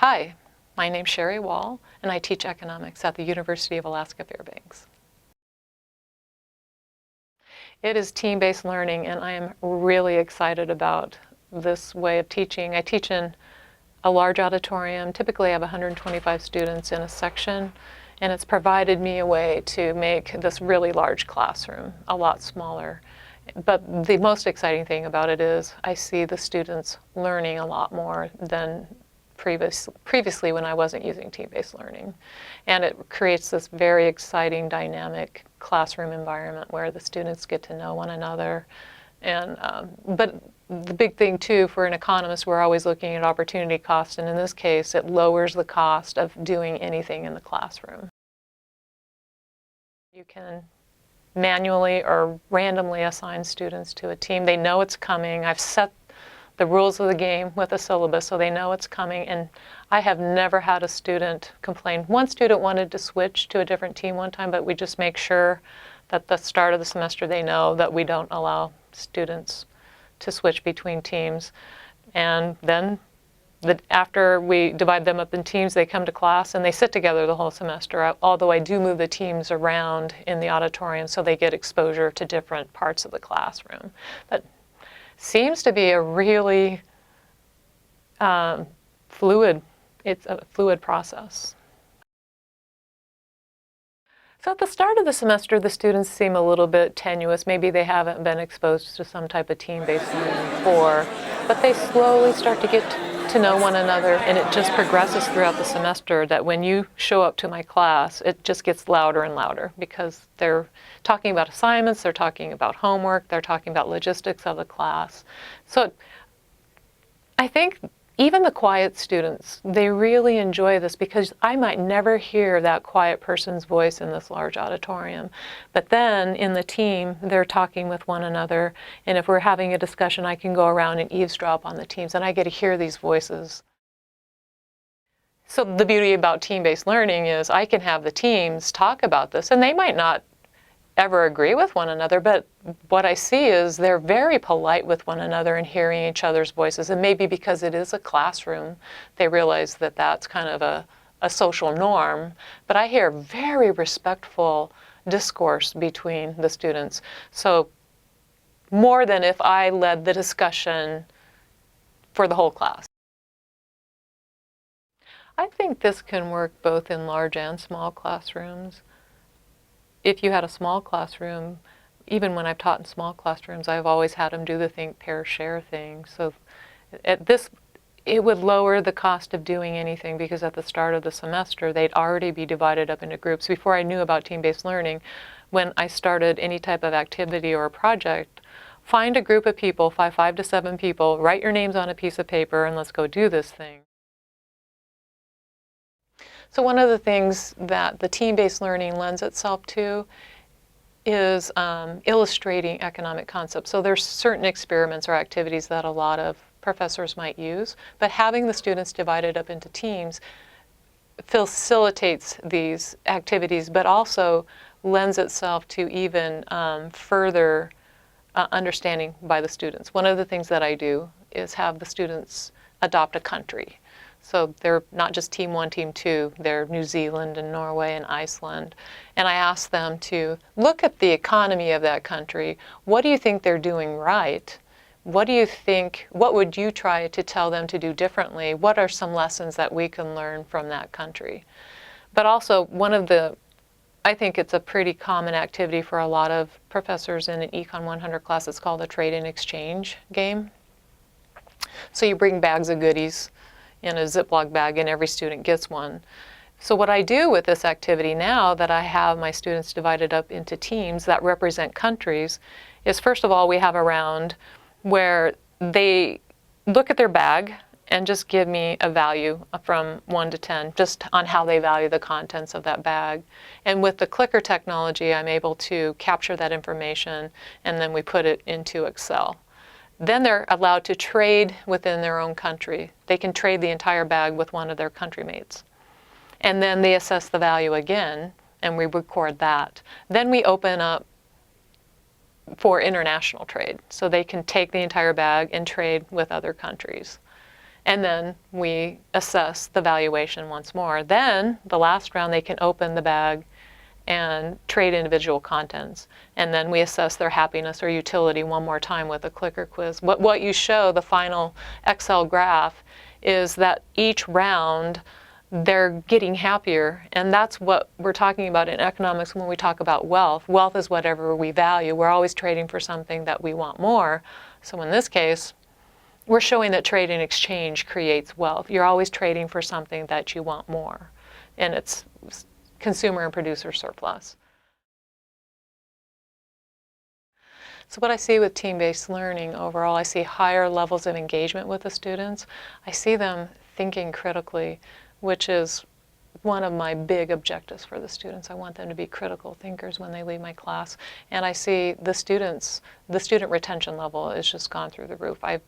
Hi, my name's Sherry Wall, and I teach economics at the University of Alaska Fairbanks. It is team-based learning, and I am really excited about this way of teaching. I teach in a large auditorium. Typically, I have 125 students in a section, and it's provided me a way to make this really large classroom a lot smaller. But the most exciting thing about it is I see the students learning a lot more than previously when I wasn't using team-based learning. And it creates this very exciting, dynamic classroom environment where the students get to know one another. And but the big thing too, for an economist, we're always looking at opportunity cost, and in this case, it lowers the cost of doing anything in the classroom. You can manually or randomly assign students to a team. They know it's coming. I've set the rules of the game with a syllabus so they know it's coming, and I have never had a student complain. One student wanted to switch to a different team one time, but we just make sure that at the start of the semester they know that we don't allow students to switch between teams. And then after we divide them up in teams, they come to class and they sit together the whole semester, although I do move the teams around in the auditorium so they get exposure to different parts of the classroom. But seems to be a really fluid process. So at the start of the semester, the students seem a little bit tenuous. Maybe they haven't been exposed to some type of team-based learning before, but they slowly start to get to know one another, and it just progresses throughout the semester that when you show up to my class, it just gets louder and louder because they're talking about assignments, they're talking about homework, they're talking about logistics of the class. So I think even the quiet students, they really enjoy this because I might never hear that quiet person's voice in this large auditorium. But then in the team, they're talking with one another. And if we're having a discussion, I can go around and eavesdrop on the teams, and I get to hear these voices. So the beauty about team-based learning is I can have the teams talk about this, and they might not ever agree with one another, but what I see is they're very polite with one another and hearing each other's voices. And maybe because it is a classroom, they realize that that's kind of a social norm. But I hear very respectful discourse between the students. So more than if I led the discussion for the whole class. I think this can work both in large and small classrooms. If you had a small classroom, even when I've taught in small classrooms, I've always had them do the think, pair, share thing. So it would lower the cost of doing anything because at the start of the semester, they'd already be divided up into groups. Before I knew about team-based learning, when I started any type of activity or a project, find a group of people, five to seven people, write your names on a piece of paper, and let's go do this thing. So one of the things that the team-based learning lends itself to is illustrating economic concepts. So there's certain experiments or activities that a lot of professors might use, but having the students divided up into teams facilitates these activities, but also lends itself to even further understanding by the students. One of the things that I do is have the students adopt a country. So they're not just team 1, team 2, they're New Zealand and Norway and Iceland. And I ask them to look at the economy of that country. What do you think they're doing right? What would you try to tell them to do differently? What are some lessons that we can learn from that country? But also I think it's a pretty common activity for a lot of professors in an Econ 100 class. It's called a trade and exchange game. So you bring bags of goodies in a Ziploc bag, and every student gets one. So what I do with this activity now that I have my students divided up into teams that represent countries is, first of all, we have a round where they look at their bag and just give me a value from 1 to 10, just on how they value the contents of that bag. And with the clicker technology, I'm able to capture that information, and then we put it into Excel. Then they're allowed to trade within their own country. They can trade the entire bag with one of their country mates. And then they assess the value again, and we record that. Then we open up for international trade. So they can take the entire bag and trade with other countries. And then we assess the valuation once more. Then, the last round, they can open the bag and trade individual contents. And then we assess their happiness or utility one more time with a clicker quiz. What you show, the final Excel graph, is that each round they're getting happier. And that's what we're talking about in economics when we talk about wealth. Wealth is whatever we value. We're always trading for something that we want more. So in this case, we're showing that trade and exchange creates wealth. You're always trading for something that you want more. And it's consumer and producer surplus. So what I see with team-based learning overall, I see higher levels of engagement with the students. I see them thinking critically, which is one of my big objectives for the students. I want them to be critical thinkers when they leave my class. And I see the student retention level has just gone through the roof. I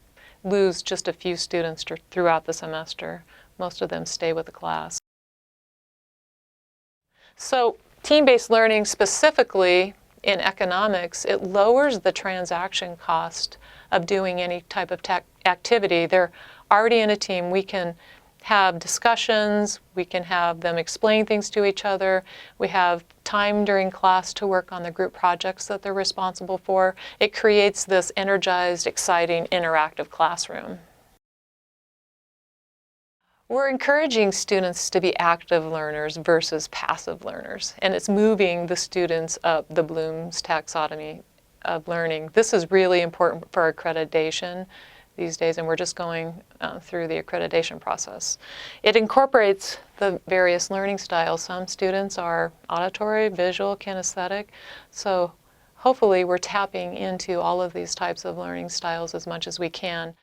lose just a few students throughout the semester. Most of them stay with the class. So team-based learning specifically in economics, it lowers the transaction cost of doing any type of activity. They're already in a team. We can have discussions. We can have them explain things to each other. We have time during class to work on the group projects that they're responsible for. It creates this energized, exciting, interactive classroom. We're encouraging students to be active learners versus passive learners, and it's moving the students up the Bloom's taxonomy of learning. This is really important for accreditation these days, and we're just going through the accreditation process. It incorporates the various learning styles. Some students are auditory, visual, kinesthetic, so hopefully we're tapping into all of these types of learning styles as much as we can.